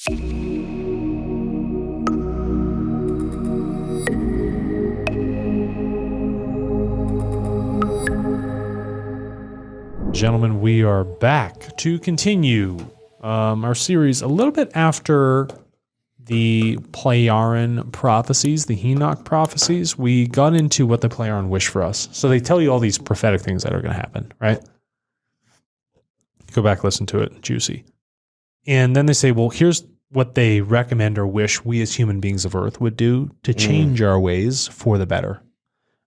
Gentlemen, we are back to continue our series a little bit after the Plejaren prophecies, the Henoch prophecies. We got into what the Plejaren wish for us. So they tell you all these prophetic things that are going to happen, right? Go back, listen to it. Juicy. And then they say, well, here's what they recommend or wish we as human beings of Earth would do to change our ways for the better.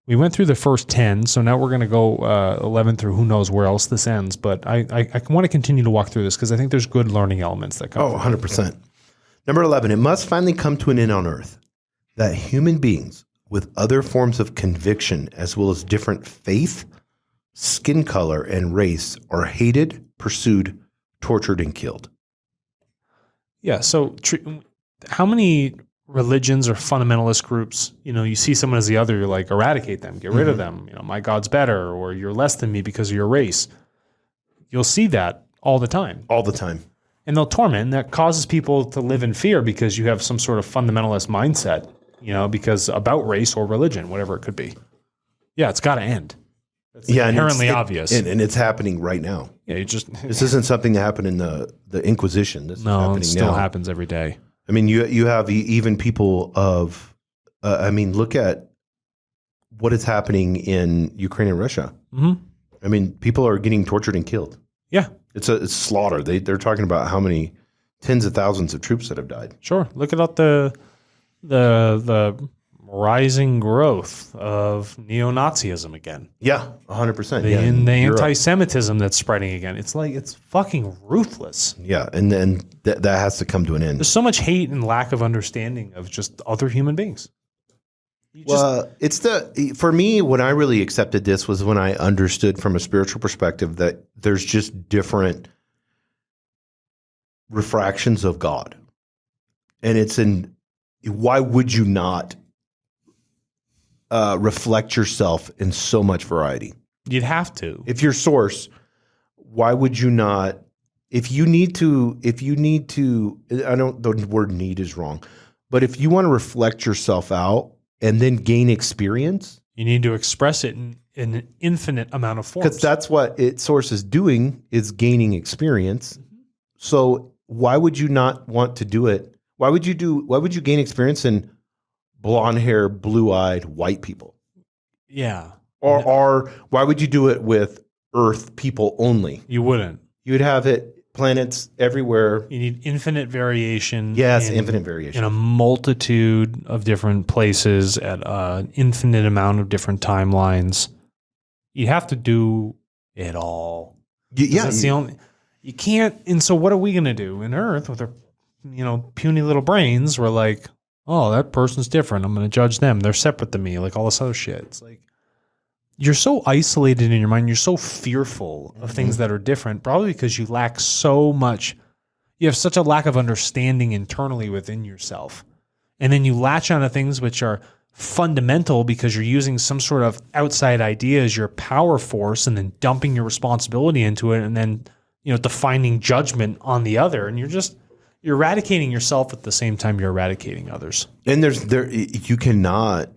We went through the first 10, so now we're going to go 11 through who knows where else this ends. But I want to continue to walk through this because I think there's good learning elements that come. Oh, 100%. Number 11, it must finally come to an end on Earth that human beings with other forms of conviction, as well as different faith, skin color, and race, are hated, pursued, tortured, and killed. Yeah, so how many religions or fundamentalist groups, you see someone as the other, you're like, eradicate them, get rid of them. My God's better, or you're less than me because of your race. You'll see that all the time. All the time. And they'll torment, and that causes people to live in fear because you have some sort of fundamentalist mindset, because about race or religion, whatever it could be. Yeah, it's got to end. It's inherently obvious. And it's happening right now. Yeah, this isn't something that happened in the Inquisition. This is happening it still now. happens every day. I mean, you have even people of, look at what is happening in Ukraine and Russia. Mm-hmm. I mean, people are getting tortured and killed. Yeah. It's slaughter. They're talking about how many tens of thousands of troops that have died. Sure. Look at the rising growth of neo-Nazism again. Yeah, 100%. The anti-Semitism that's spreading again. It's like, it's fucking ruthless. Yeah, and then that has to come to an end. There's so much hate and lack of understanding of just other human beings. For me, when I really accepted this was when I understood from a spiritual perspective that there's just different refractions of God. And why would you not reflect yourself in so much variety? You'd have to. If your source, why would you not? If you need to, the word need is wrong, but if you want to reflect yourself out and then gain experience, you need to express it in an infinite amount of forms. Because that's what its source is doing, is gaining experience. Mm-hmm. So why would you not want to do it? Why would you gain experience in blonde hair, blue-eyed white people? Yeah. Or why would you do it with Earth people only? You wouldn't. You would have planets everywhere. You need infinite variation. Yes, infinite variation. In a multitude of different places at an infinite amount of different timelines. You have to do it all. That's the only. You can't. And so what are we going to do in Earth with our, puny little brains? We're like, oh, that person's different. I'm going to judge them. They're separate than me. Like all this other shit. It's like, you're so isolated in your mind. You're so fearful of things that are different, probably because you lack so much. You have such a lack of understanding internally within yourself. And then you latch onto things which are fundamental because you're using some sort of outside idea as your power force and then dumping your responsibility into it and then, defining judgment on the other. And you're eradicating yourself at the same time you're eradicating others. And you cannot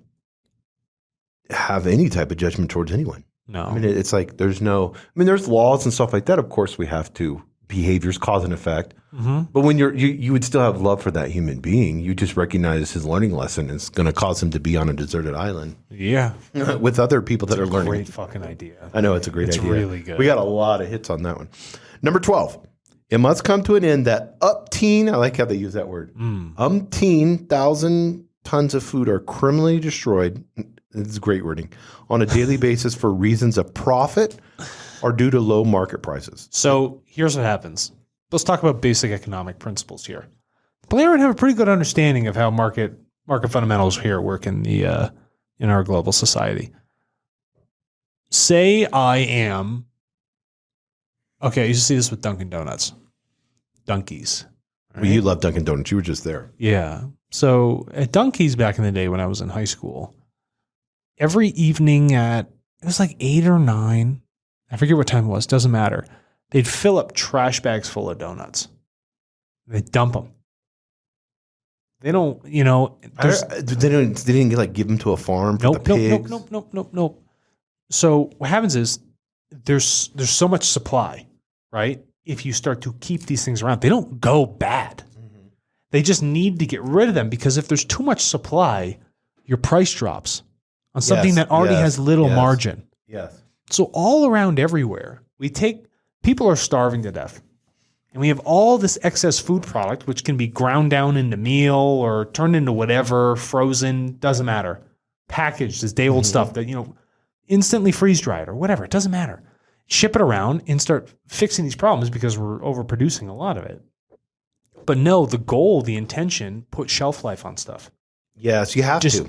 have any type of judgment towards anyone. No. I mean, it's like there's laws and stuff like that. Of course, we have to. Behaviors, cause and effect. Mm-hmm. But when you would still have love for that human being. You just recognize his learning lesson is going to cause him to be on a deserted island. Yeah. With other people that are learning. Great fucking idea. I know, it's a great idea. It's really good. We got a lot of hits on that one. Number 12. It must come to an end that I like how they use that word. Umpteen thousand tons of food are criminally destroyed. This is great wording. On a daily basis for reasons of profit or due to low market prices. So here's what happens. Let's talk about basic economic principles here. Plejaren have a pretty good understanding of how market fundamentals here work in our global society. Say I am, okay, you see this with Dunkin' Donuts. Dunkies. Right? Well, you love Dunkin' Donuts. You were just there. Yeah. So at Dunkies back in the day when I was in high school, every evening it was like 8 or 9, I forget what time it was, doesn't matter. They'd fill up trash bags full of donuts. They'd dump them. They don't, you know. They didn't like give them to a farm for the pigs. Nope. So what happens is there's so much supply, right? If you start to keep these things around, they don't go bad. Mm-hmm. They just need to get rid of them because if there's too much supply, your price drops on something that already has little margin. Yes. So all around everywhere, people are starving to death. And we have all this excess food product, which can be ground down into meal or turned into whatever, frozen, doesn't matter. Packaged as day old stuff that, instantly freeze dried or whatever. It doesn't matter. Ship it around and start fixing these problems because we're overproducing a lot of it. But no, the goal, the intention, put shelf life on stuff. Yes, you have to.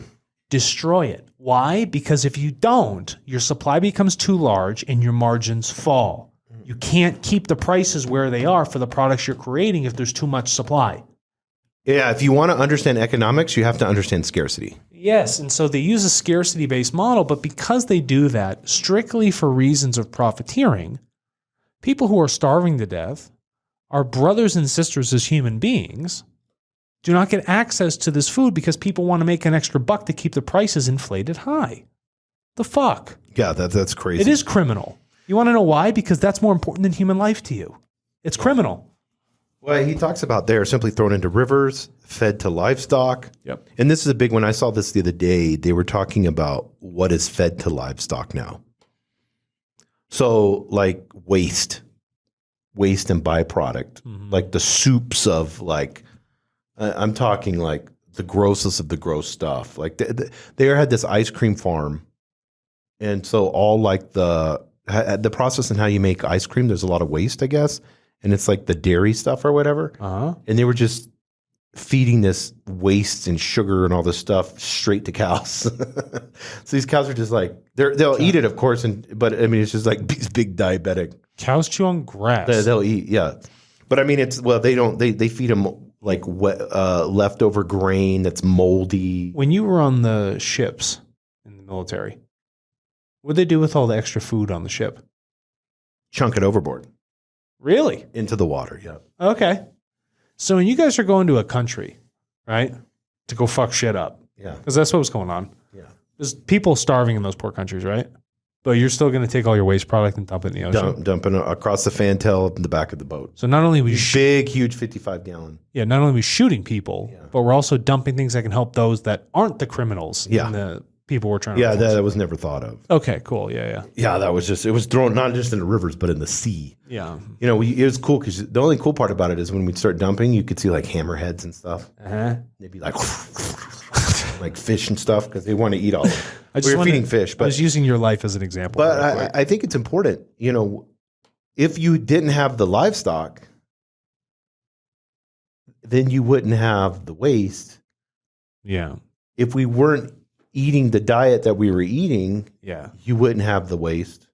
Destroy it. Why? Because if you don't, your supply becomes too large and your margins fall. You can't keep the prices where they are for the products you're creating if there's too much supply. Yeah, if you want to understand economics, you have to understand scarcity. Yes, and so they use a scarcity-based model, but because they do that strictly for reasons of profiteering, people who are starving to death, our brothers and sisters as human beings, do not get access to this food because people want to make an extra buck to keep the prices inflated high. The fuck? Yeah, that's crazy. It is criminal. You want to know why? Because that's more important than human life to you. It's criminal. Well, he talks about they're simply thrown into rivers, fed to livestock. Yep. And this is a big one. I saw this the other day. They were talking about what is fed to livestock now. So like waste and byproduct, like the soups of like, I'm talking like the grossest of the gross stuff. Like they had this ice cream farm. And so all like the process and how you make ice cream, there's a lot of waste, I guess. And it's like the dairy stuff or whatever. Uh-huh. And they were just feeding this waste and sugar and all this stuff straight to cows. So these cows are just like, they'll eat it, of course. But I mean, it's just like these big diabetic. Cows chew on grass. They'll eat, yeah. But I mean, they feed them like leftover grain that's moldy. When you were on the ships in the military, what did they do with all the extra food on the ship? Chunk it overboard. Really? Into the water, yeah. Okay. So when you guys are going to a country, right, to go fuck shit up. Yeah. Because that's what was going on. Yeah. There's people starving in those poor countries, right? But you're still going to take all your waste product and dump it in the ocean. Dumping it across the fantail in the back of the boat. So not only big, huge 55-gallon. Yeah, not only are we shooting people, but we're also dumping things that can help those that aren't the criminals in the people we're trying to enforce. That was never thought of. Okay, cool. Yeah. Yeah, that was just, it was thrown not just in the rivers, but in the sea. Yeah. It was cool because the only cool part about it is when we'd start dumping, you could see like hammerheads and stuff. Uh-huh. They'd be like, like fish and stuff because they want to eat all of it. We were feeding fish. But I was using your life as an example. But I think it's important, if you didn't have the livestock, then you wouldn't have the waste. Yeah. If we weren't eating the diet that we were eating, you wouldn't have the waste.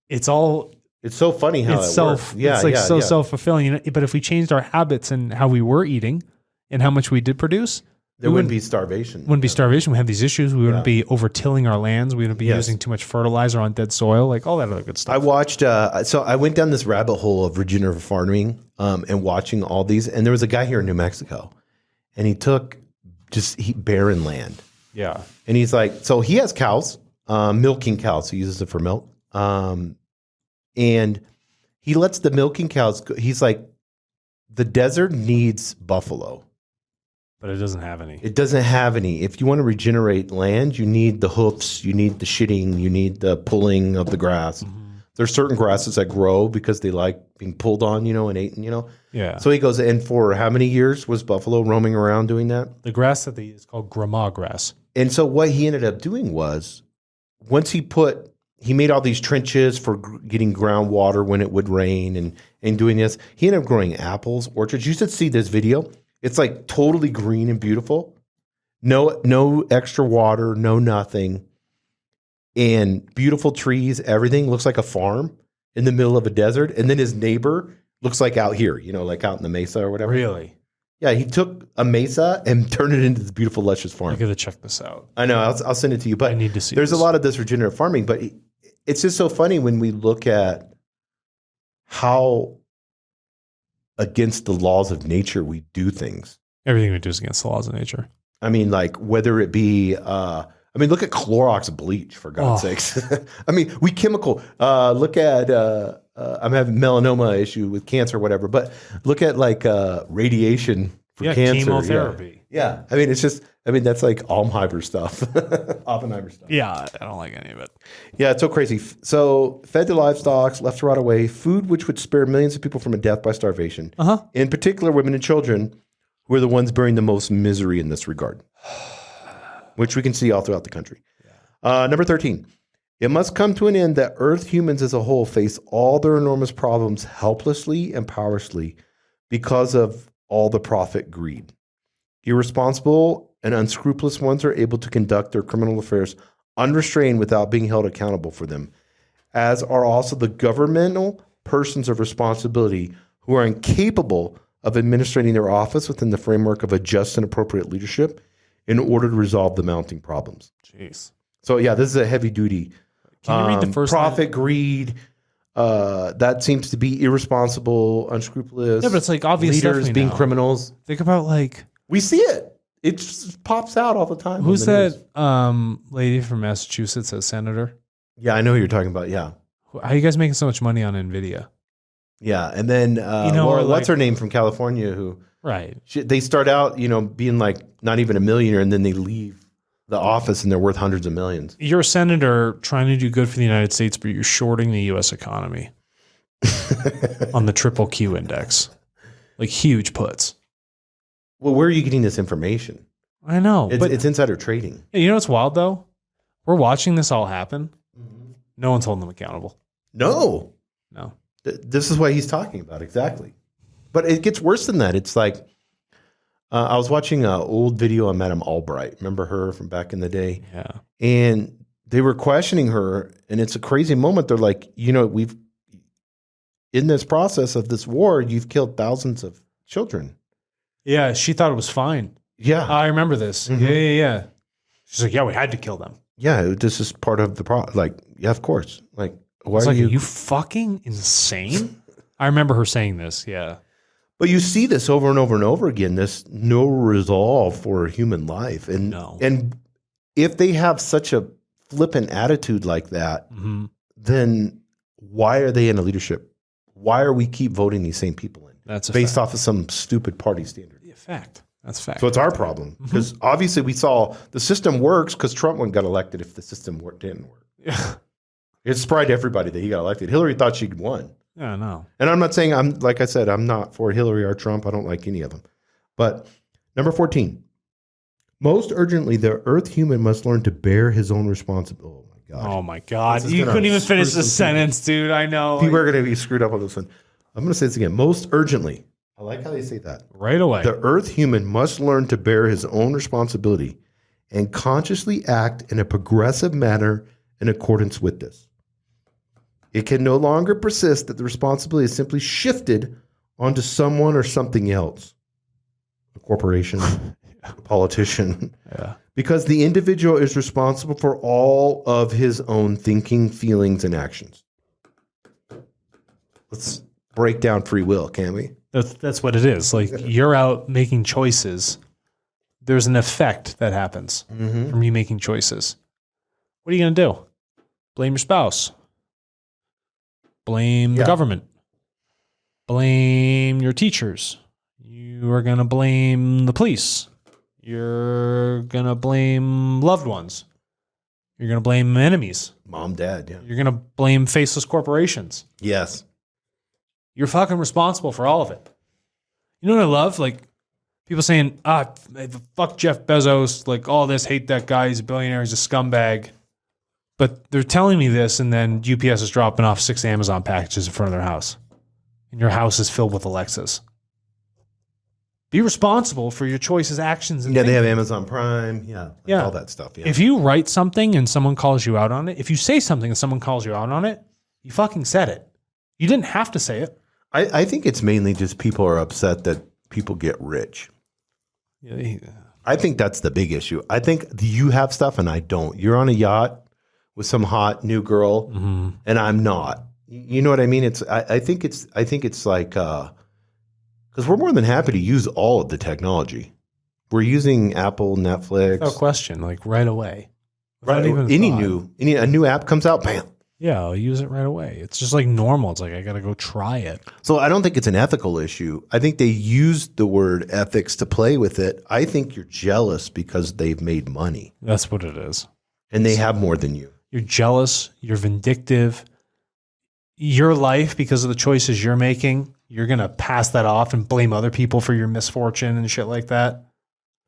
It's so funny how it works. Yeah, it's so self-fulfilling. But if we changed our habits and how we were eating and how much we did produce, there wouldn't be starvation. Wouldn't be starvation. We have these issues. We wouldn't be over-tilling our lands. We wouldn't be using too much fertilizer on dead soil, like all that other good stuff. I watched, so I went down this rabbit hole of regenerative farming and watching all these. And there was a guy here in New Mexico, and he took barren land. Yeah. And he's like, so he has cows, milking cows. He uses it for milk. And he lets the milking cows go. He's like, the desert needs buffalo. But it doesn't have any. It doesn't have any. If you want to regenerate land, you need the hoofs, you need the shitting, you need the pulling of the grass. Mm-hmm. There's certain grasses that grow because they like being pulled on, and eaten, Yeah. So he goes, and for how many years was buffalo roaming around doing that? The grass that they use is called grama grass. And so what he ended up doing was, once he made all these trenches for getting groundwater when it would rain and doing this, he ended up growing apples, orchards. You should see this video. It's like totally green and beautiful. No extra water, no nothing. And beautiful trees, everything looks like a farm in the middle of a desert. And then his neighbor looks like out here, like out in the mesa or whatever. Really? Yeah, he took a mesa and turned it into this beautiful, luscious farm. I got to check this out. I know. I'll send it to you. But I need to see there's a lot of this regenerative farming. But it's just so funny when we look at how against the laws of nature we do things. Everything we do is against the laws of nature. I mean, like whether it be, look at Clorox bleach for God's sakes. I mean, we chemical. Look at I'm having melanoma issue with cancer, or whatever. But look at like radiation for cancer, chemotherapy. Yeah. I mean, it's just. I mean, that's like Oppenheimer stuff. Oppenheimer stuff. Yeah, I don't like any of it. Yeah, it's so crazy. So, fed to livestock, left to rot away, food which would spare millions of people from a death by starvation. In particular, women and children, who are the ones bearing the most misery in this regard, which we can see all throughout the country. Number 13, it must come to an end that Earth humans as a whole face all their enormous problems helplessly and powerlessly because of all the profit greed. Irresponsible and unscrupulous ones are able to conduct their criminal affairs unrestrained without being held accountable for them, as are also the governmental persons of responsibility who are incapable of administrating their office within the framework of a just and appropriate leadership in order to resolve the mounting problems. Jeez. So yeah, this is a heavy duty. Can you read the first profit, line? Greed, that seems to be irresponsible, unscrupulous. Yeah, but it's like obvious leaders being now. criminals. Think about like We see it. It just pops out all the time. who's that lady from Massachusetts, a senator? Yeah, I know who you're talking about. Yeah. How are you guys making so much money on Nvidia? Yeah. And then, what's her name from California who Right. they start out, being like not even a millionaire, and then they leave the office and they're worth hundreds of millions. You're a senator trying to do good for the United States, but you're shorting the U.S. economy on the triple Q index. Like huge puts. Well, where are you getting this information? I know. But It's insider trading. you know what's wild, though? We're watching this all happen. No one's holding them accountable. No. No. This is what he's talking about. Exactly. But it gets worse than that. It's like, I was watching an old video on Madame Albright. Remember her from back in the day? Yeah. And they were questioning her, and it's a crazy moment. They're like, we've, in this process of this war, you've killed thousands of children. Yeah, she thought it was fine. Yeah. I remember this. Mm-hmm. Yeah. She's like, yeah, we had to kill them. Yeah, this is part of the problem. Like, yeah, of course. Like, why It's are like, you? are you fucking insane? I remember her saying this. Yeah. But you see this over and over and over again, this no resolve for human life. And and if they have such a flippant attitude like that, then why are they in a leadership? Why are we keep voting these same people in? That's based off of some stupid party standard. Yeah, fact. That's fact. So it's our problem. Because obviously we saw the system works because Trump got elected if the system didn't work. Yeah. It surprised everybody that he got elected. Hillary thought she'd won. Yeah, no. And I'm not saying like I said, I'm not for Hillary or Trump. I don't like any of them. But number 14, most urgently, the earth human must learn to bear his own responsibility. Oh my God. Oh my God. You couldn't even finish the sentence, dude. I know. People are going to be screwed up on this one. I'm going to say this again. Most urgently. I like how they say that. Right away. The earth human must learn to bear his own responsibility and consciously act in a progressive manner in accordance with this. It can no longer persist that the responsibility is simply shifted onto someone or something else, a corporation, a politician, because the individual is responsible for all of his own thinking, feelings, and actions. Let's break down free will, can we? That's what it is. Like you're out making choices. There's an effect that happens from you making choices. What are you going to do? Blame your spouse. Blame the government. Blame your teachers. You are going to blame the police. You're going to blame loved ones. You're going to blame enemies. Mom, dad, yeah. You're going to blame faceless corporations. Yes. You're fucking responsible for all of it. You know what I love? Like people saying, fuck Jeff Bezos, like all this, hate that guy, he's a billionaire, he's a scumbag. But they're telling me this, and then UPS is dropping off 6 Amazon packages in front of their house. And your house is filled with Alexas. Be responsible for your choices, actions, and they have Amazon Prime. Yeah. All that stuff. Yeah. If you write something and someone calls you out on it, if you say something and someone calls you out on it, you fucking said it. You didn't have to say it. I think it's mainly just people are upset that people get rich. Yeah. I think that's the big issue. I think you have stuff and I don't. You're on a yacht with some hot new girl and I'm not. You know what I mean? I think it's like Because we're more than happy to use all of the technology. We're using Apple, Netflix. Without question, like right away. Right. A new app comes out, bam. Yeah, I'll use it right away. It's just like normal. It's like I got to go try it. So I don't think it's an ethical issue. I think they used the word ethics to play with it. I think you're jealous because they've made money. That's what it is. And they have more than you. You're jealous. You're vindictive. Your life, because of the choices you're making, you're going to pass that off and blame other people for your misfortune and shit like that.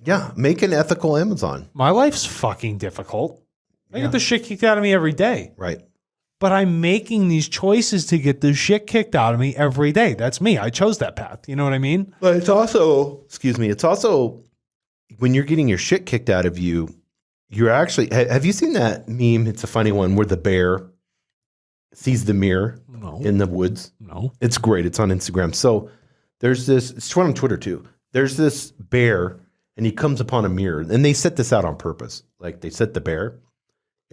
Yeah, make an ethical Amazon. My life's fucking difficult. I get the shit kicked out of me every day. Right. But I'm making these choices to get the shit kicked out of me every day. That's me. I chose that path. You know what I mean? But it's also, it's also when you're getting your shit kicked out of you, you're actually, have you seen that meme? It's a funny one where the bear sees the mirror in the woods. No. It's great. It's on Instagram. So there's this, it's on Twitter too. There's this bear and he comes upon a mirror and they set this out on purpose. Like they set the bear.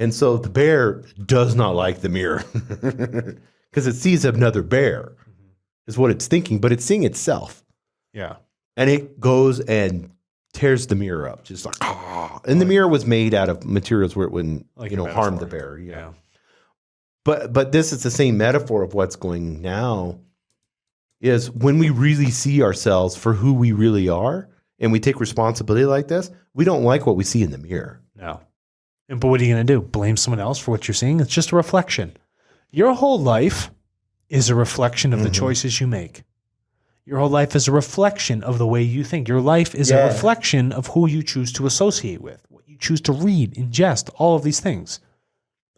And so the bear does not like the mirror because it sees another bear is what it's thinking, but it's seeing itself. Yeah. And it goes and tears the mirror up, just like, ah. And the mirror was made out of materials where it wouldn't, like harm the bear. Yeah. But this is the same metaphor of what's going now is when we really see ourselves for who we really are and we take responsibility like this, we don't like what we see in the mirror. No. But what are you going to do? Blame someone else for what you're seeing? It's just a reflection. Your whole life is a reflection of the choices you make. Your whole life is a reflection of the way you think. Your life is a reflection of who you choose to associate with, what you choose to read, ingest, all of these things.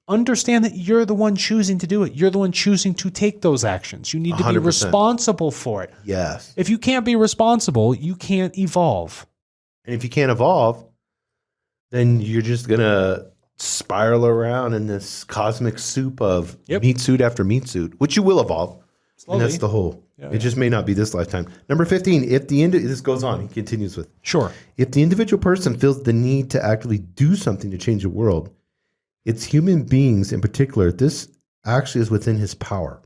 Understand that you're the one choosing to do it. You're the one choosing to take those actions. You need to 100%. Be responsible for it. Yes. If you can't be responsible, you can't evolve. And if you can't evolve, then you're just going to spiral around in this cosmic soup of meat suit after meat suit, which you will evolve. Slowly. And that's the whole. It just may not be this lifetime. Number 15, this goes on, he continues with. Sure. If the individual person feels the need to actively do something to change the world, it's human beings in particular, this actually is within his power,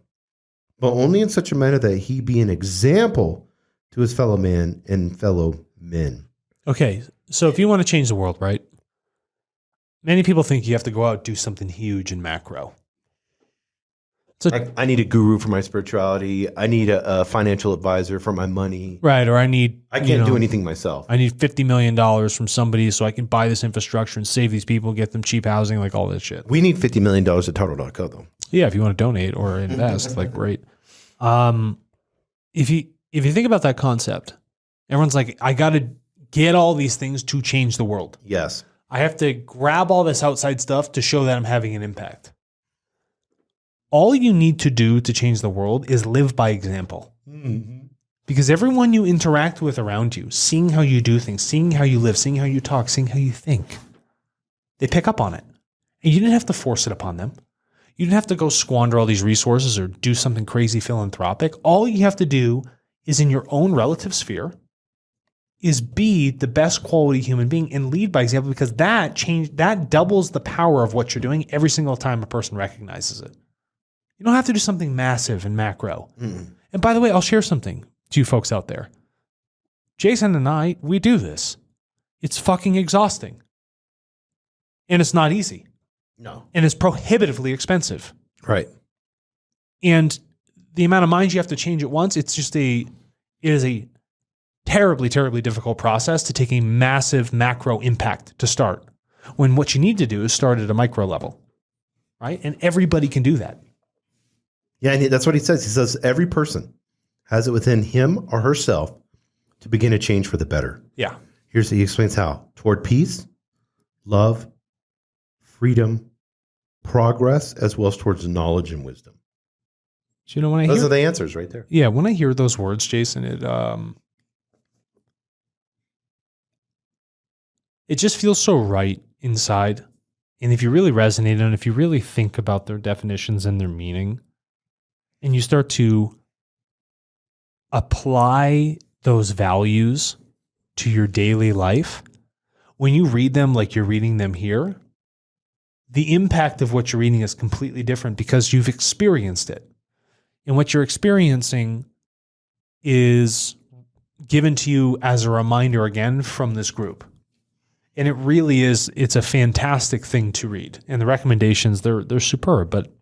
but only in such a manner that he be an example to his fellow man and fellow men. Okay, so if you want to change the world, right? Many people think you have to go out and do something huge and macro. I need a guru for my spirituality. I need a financial advisor for my money. Right, or I can't do anything myself. I need $50 million from somebody so I can buy this infrastructure and save these people, get them cheap housing, like all this shit. We need $50 million at Total.co though. Yeah, if you want to donate or invest, like great. If you think about that concept, everyone's like, I got to get all these things to change the world. Yes. I have to grab all this outside stuff to show that I'm having an impact. All you need to do to change the world is live by example. Mm-hmm. Because everyone you interact with around you, seeing how you do things, seeing how you live, seeing how you talk, seeing how you think, they pick up on it. And you didn't have to force it upon them. You didn't have to go squander all these resources or do something crazy philanthropic. All you have to do is in your own relative sphere is be the best quality human being and lead by example, because that doubles the power of what you're doing every single time a person recognizes it. You don't have to do something massive and macro. Mm. And by the way, I'll share something to you folks out there. Jason and I, we do this. It's fucking exhausting. And it's not easy. No. And it's prohibitively expensive. Right. And the amount of minds you have to change at once, it is a terribly, terribly difficult process to take a massive macro impact to start. When what you need to do is start at a micro level. Right? And everybody can do that. Yeah, and that's what he says. He says every person has it within him or herself to begin a change for the better. Yeah. He explains how. Toward peace, love, freedom, progress, as well as towards knowledge and wisdom. So, when those are the answers right there. Yeah, when I hear those words, Jason, it just feels so right inside. And if you really resonate on it, if you really think about their definitions and their meaning, and you start to apply those values to your daily life, when you read them like you're reading them here, the impact of what you're reading is completely different because you've experienced it. And what you're experiencing is given to you as a reminder again from this group. And it really is, it's a fantastic thing to read. And the recommendations, they're superb. But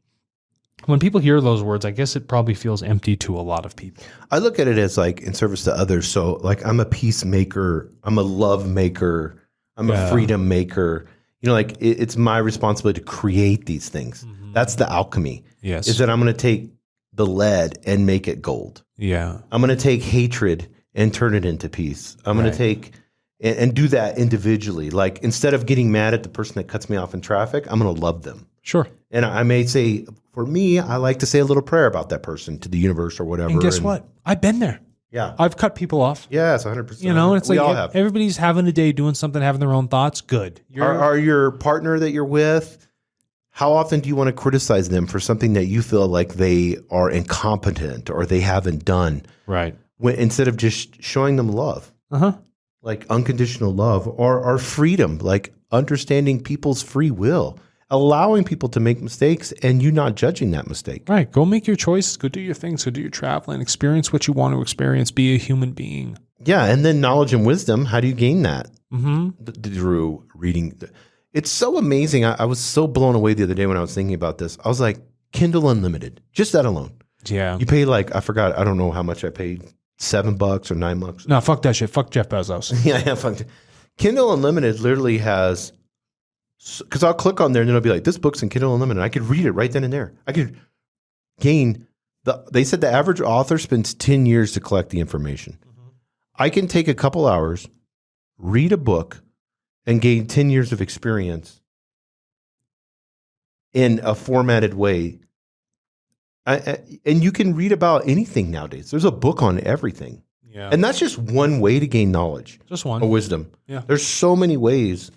when people hear those words, I guess it probably feels empty to a lot of people. I look at it as like in service to others. So like I'm a peacemaker, I'm a love maker, I'm a freedom maker. You know, like it's my responsibility to create these things. Mm-hmm. That's the alchemy. Yes. Is that I'm going to take the lead and make it gold. Yeah. I'm going to take hatred and turn it into peace. I'm going to take and do that individually. Like instead of getting mad at the person that cuts me off in traffic, I'm going to love them. Sure. And I may say, for me, I like to say a little prayer about that person to the universe or whatever. And guess what? I've been there. Yeah. I've cut people off. Yes, 100%. You know, it's we like all have. Everybody's having a day doing something, having their own thoughts. Good. Are your partner that you're with, how often do you want to criticize them for something that you feel like they are incompetent or they haven't done? Right. Instead of just showing them love. Uh-huh. Like unconditional love or freedom, like understanding people's free will, allowing people to make mistakes and you not judging that mistake. Right. Go make your choices. Go do your things. Go do your traveling. Experience what you want to experience. Be a human being. Yeah. And then knowledge and wisdom, how do you gain that? Mm-hmm. Through reading. It's so amazing. I was so blown away the other day when I was thinking about this. I was like, Kindle Unlimited, just that alone. Yeah. You pay like, I forgot, I don't know how much I paid, $7 or $9. No, fuck that shit. Fuck Jeff Bezos. Yeah, fuck. Kindle Unlimited literally has, because I'll click on there and it'll be like, this book's in Kindle Unlimited. I could read it right then and there. I could gain, they said the average author spends 10 years to collect the information. Mm-hmm. I can take a couple hours, read a book, and gain 10 years of experience in a formatted way. And you can read about anything nowadays. There's a book on everything. Yeah. And that's just one way to gain knowledge. Just one. Or wisdom. Yeah. There's so many ways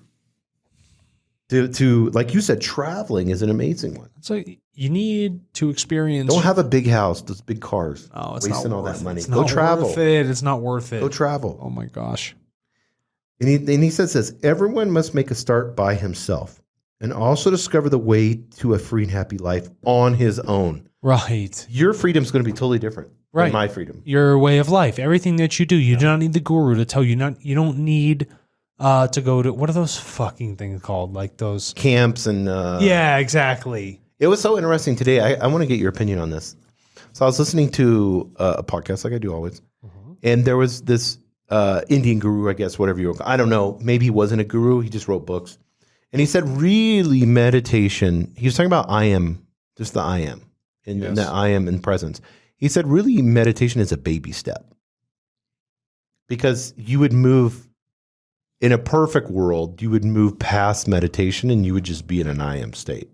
to like you said, traveling is an amazing one. So you need to experience. Don't have a big house, those big cars. Oh, it's wasting not all worth that money. It's Go not travel. Worth it. It's not worth it. Go travel. Oh my gosh. And he says this, everyone must make a start by himself and also discover the way to a free and happy life on his own. Right. Your freedom's going to be totally different than my freedom. Your way of life, everything that you do, you do not need the guru to tell you. You don't need to go to, what are those fucking things called? Like those camps and yeah, exactly. It was so interesting today. I want to get your opinion on this. So I was listening to a podcast like I do always, and there was this Indian guru, I guess, whatever you were. I don't know. Maybe he wasn't a guru. He just wrote books, and he said really meditation. He was talking about I am, just the I am. And that I am in presence. He said, really, meditation is a baby step. Because you would move, in a perfect world, you would move past meditation and you would just be in an I am state.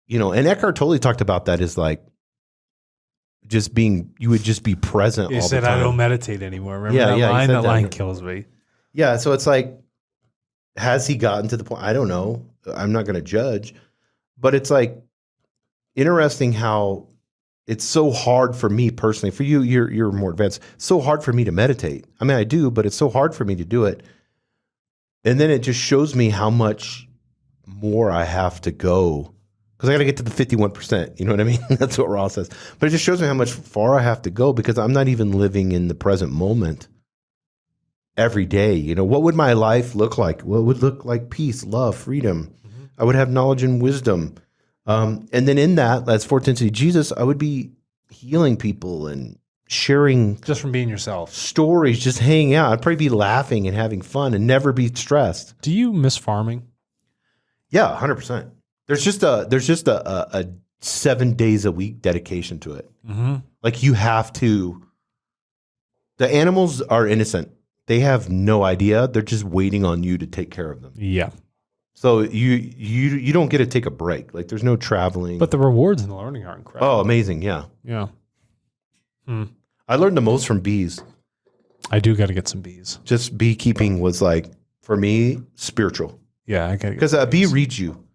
You know, and Eckhart totally talked about that as like, you would just be present all the time. He said, I don't meditate anymore. Remember that line? That line kills me. Yeah, so it's like, has he gotten to the point? I don't know. I'm not going to judge. But it's like, interesting how it's so hard for me personally. For you, you're more advanced. So hard for me to meditate. I mean, I do, but it's so hard for me to do it. And then it just shows me how much more I have to go because I got to get to the 51%. You know what I mean? That's what Ross says. But it just shows me how much far I have to go because I'm not even living in the present moment every day. You know, what would my life look like? What would look like peace, love, freedom? Mm-hmm. I would have knowledge and wisdom. And then in that, as fourth density Jesus, I would be healing people and sharing just from being yourself stories, just hanging out. I'd probably be laughing and having fun and never be stressed. Do you miss farming? Yeah, 100%. There's just a 7 days a week dedication to it. Mm-hmm. Like you have to. The animals are innocent. They have no idea. They're just waiting on you to take care of them. Yeah. So you don't get to take a break. Like there's no traveling. But the rewards and the learning are incredible. Oh, amazing. Yeah. Yeah. I learned the most from bees. I do got to get some bees. Just beekeeping was like, for me, spiritual. Yeah, I got to get because a bee reads you,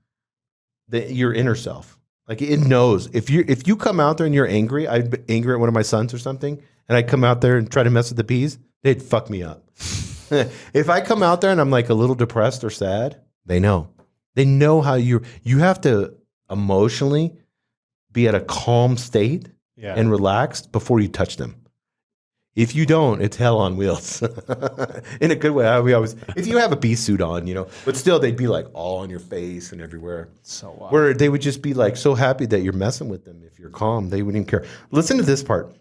your inner self. Like it knows if you come out there and you're angry, I'd be angry at one of my sons or something, and I come out there and try to mess with the bees, they'd fuck me up. If I come out there and I'm like a little depressed or sad, they know how you have to emotionally be at a calm state and relaxed before you touch them. If you don't, it's hell on wheels. In a good way. We always, if you have a bee suit on, but still they'd be like all on your face and everywhere. So where they would just be like so happy that you're messing with them. If you're calm, they wouldn't even care. Listen to this part.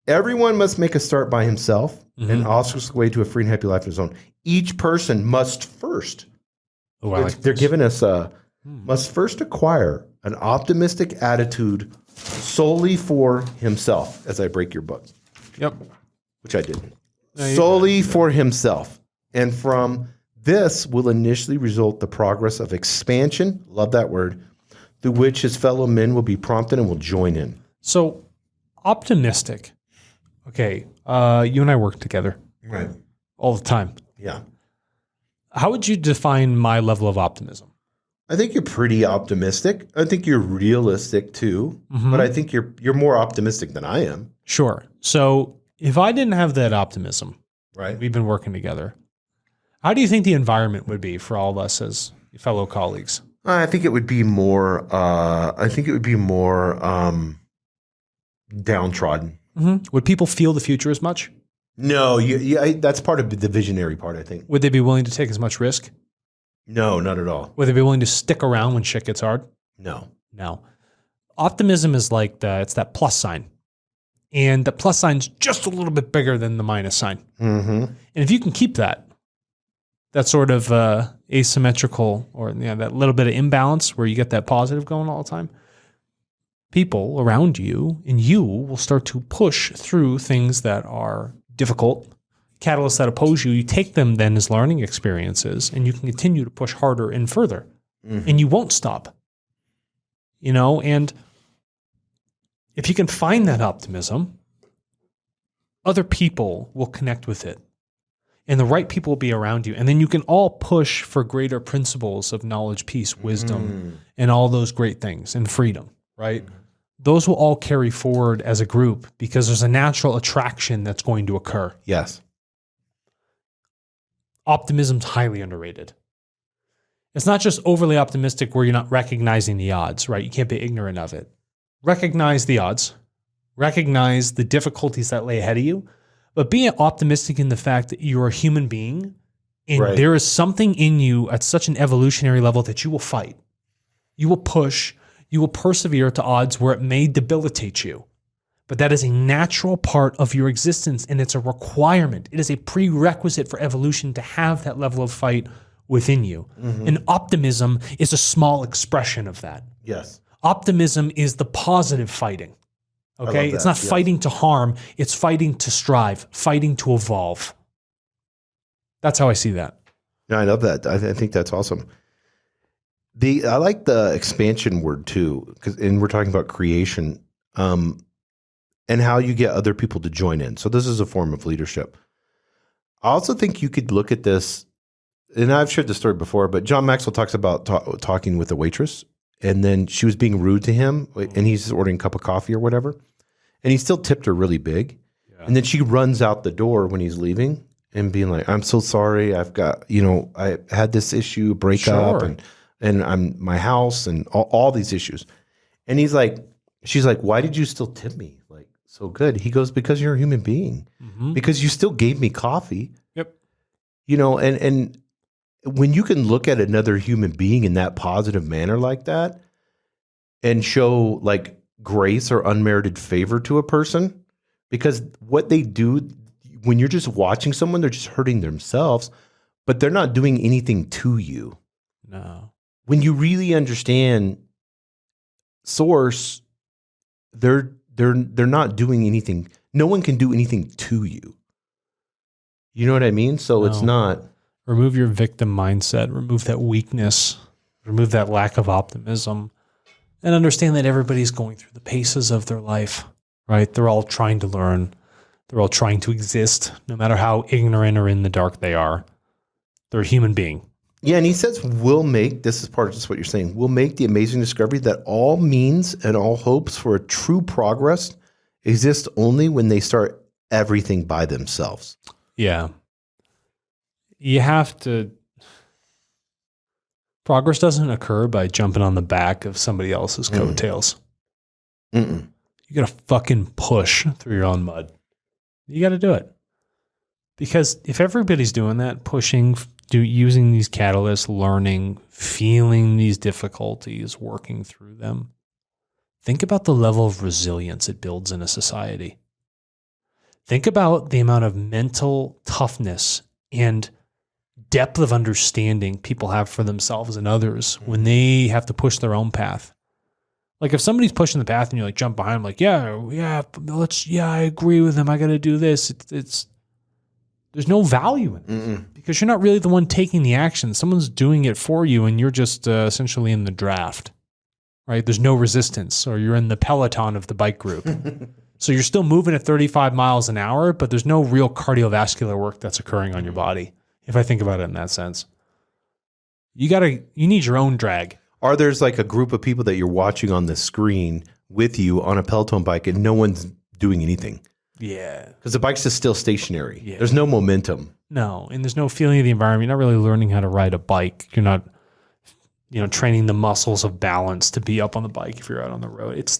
Everyone must make a start by himself and also the way to a free and happy life of his own. Each person must first. They're giving us must first acquire an optimistic attitude solely for himself. As I break your book. Yep. Which I didn't. Solely for himself. And from this will initially result the progress of expansion, love that word, through which his fellow men will be prompted and will join in. So, optimistic. Okay, you and I work together. Right. All the time. Yeah. How would you define my level of optimism? I think you're pretty optimistic. I think you're realistic too. But I think you're more optimistic than I am. Sure. So if I didn't have that optimism, right? We've been working together. How do you think the environment would be for all of us as fellow colleagues? I think it would be more. Downtrodden. Would people feel the future as much? No, that's part of the visionary part, I think. Would they be willing to take as much risk? No, not at all. Would they be willing to stick around when shit gets hard? No. Optimism is like it's that plus sign. And the plus sign's just a little bit bigger than the minus sign. And if you can keep that sort of asymmetrical or that little bit of imbalance where you get that positive going all the time, people around you and you will start to push through things that are difficult, catalysts that oppose you. You take them then as learning experiences and you can continue to push harder and further and you won't stop. And if you can find that optimism, other people will connect with it and the right people will be around you. And then you can all push for greater principles of knowledge, peace, wisdom, and all those great things and freedom, right? Those will all carry forward as a group because there's a natural attraction that's going to occur. Yes. Optimism's highly underrated. It's not just overly optimistic where you're not recognizing the odds, right? You can't be ignorant of it. Recognize the odds. Recognize the difficulties that lay ahead of you. But being optimistic in the fact that you're a human being and there is something in you at such an evolutionary level that you will fight. You will push. You will persevere to odds where it may debilitate you. But that is a natural part of your existence and it's a requirement. It is a prerequisite for evolution to have that level of fight within you. And optimism is a small expression of that. Yes. Optimism is the positive fighting. Okay? It's not fighting to harm. It's fighting to strive, fighting to evolve. That's how I see that. Yeah, I love that. I think that's awesome. I like the expansion word too, and we're talking about creation, and how you get other people to join in. So this is a form of leadership. I also think you could look at this, and I've shared this story before, but John Maxwell talks about talking with a waitress, and then she was being rude to him, and he's ordering a cup of coffee or whatever, and he still tipped her really big, and then she runs out the door when he's leaving and being like, "I'm so sorry, I've got, I had this issue, breakup, and I'm my house and all these issues," and she's like, "Why did you still tip me like so good?" He goes, "Because you're a human being, because you still gave me coffee." Yep. And when you can look at another human being in that positive manner like that and show like grace or unmerited favor to a person, because what they do when you're just watching someone, they're just hurting themselves, but they're not doing anything to you. No. When you really understand source, they're not doing anything. No one can do anything to you. You know what I mean? So it's not. Remove your victim mindset, remove that weakness, remove that lack of optimism, and understand that everybody's going through the paces of their life, right? They're all trying to learn. They're all trying to exist, no matter how ignorant or in the dark they are. They're a human being. Yeah, and he says, this is part of just what you're saying, we'll make the amazing discovery that all means and all hopes for a true progress exist only when they start everything by themselves. Yeah. You have to, progress doesn't occur by jumping on the back of somebody else's coattails. You got to fucking push through your own mud. You got to do it. Because if everybody's doing that, pushing, using these catalysts, learning, feeling these difficulties, working through them, think about the level of resilience it builds in a society. Think about the amount of mental toughness and depth of understanding people have for themselves and others when they have to push their own path. Like if somebody's pushing the path and you like jump behind them, like, I agree with them. I got to do this. There's no value in it because you're not really the one taking the action. Someone's doing it for you and you're just essentially in the draft, right? There's no resistance, or you're in the peloton of the bike group. So you're still moving at 35 miles an hour, but there's no real cardiovascular work that's occurring on your body. If I think about it in that sense, you need your own drag. Or there's like a group of people that you're watching on the screen with you on a Peloton bike and no one's doing anything. Yeah. Because the bike's just still stationary. Yeah. There's no momentum. No. And there's no feeling of the environment. You're not really learning how to ride a bike. You're not, training the muscles of balance to be up on the bike if you're out on the road.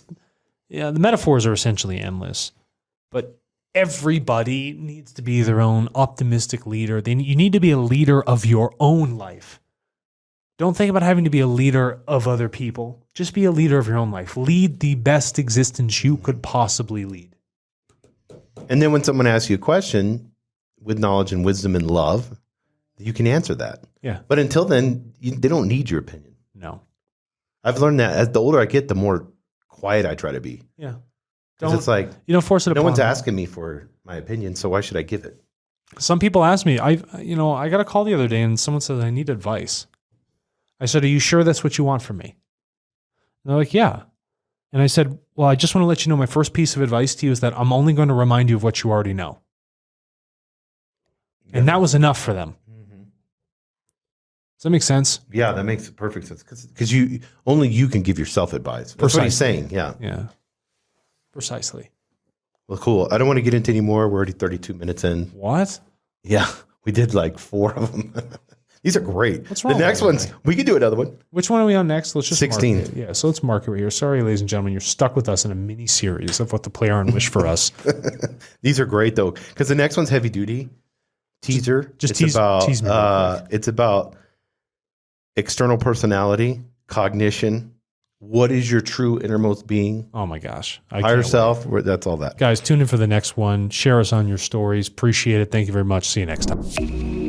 The metaphors are essentially endless. But everybody needs to be their own optimistic leader. You need to be a leader of your own life. Don't think about having to be a leader of other people. Just be a leader of your own life. Lead the best existence you could possibly lead. And then when someone asks you a question with knowledge and wisdom and love, you can answer that. Yeah. But until then, they don't need your opinion. No. I've learned that as the older I get, the more quiet I try to be. Yeah. It's like, you don't force it upon no one's them. asking me for my opinion, so why should I give it? Some people ask me, I got a call the other day and someone said, I need advice. I said, are you sure that's what you want from me? And they're like, yeah. And I said, well, I just want to let you know my first piece of advice to you is that I'm only going to remind you of what you already know. Yeah. And that was enough for them. Mm-hmm. Does that make sense? Yeah, that makes perfect sense. Because only you can give yourself advice. That's what he's saying. Yeah. Yeah. Precisely. Well, cool. I don't want to get into any more. We're already 32 minutes in. What? Yeah. We did like 4 of them. These are great. What's wrong? The next ones, we can do another one. Which one are we on next? Let's just 16. Mark it. Yeah, so let's mark it right here. Sorry, ladies and gentlemen, you're stuck with us in a mini series of what the Plejaren wish for us. These are great though, because the next one's heavy duty. Teaser. Tease me. It's about external personality, cognition. What is your true innermost being? Oh my gosh. Higher self. That's all that. Guys, tune in for the next one. Share us on your stories. Appreciate it. Thank you very much. See you next time.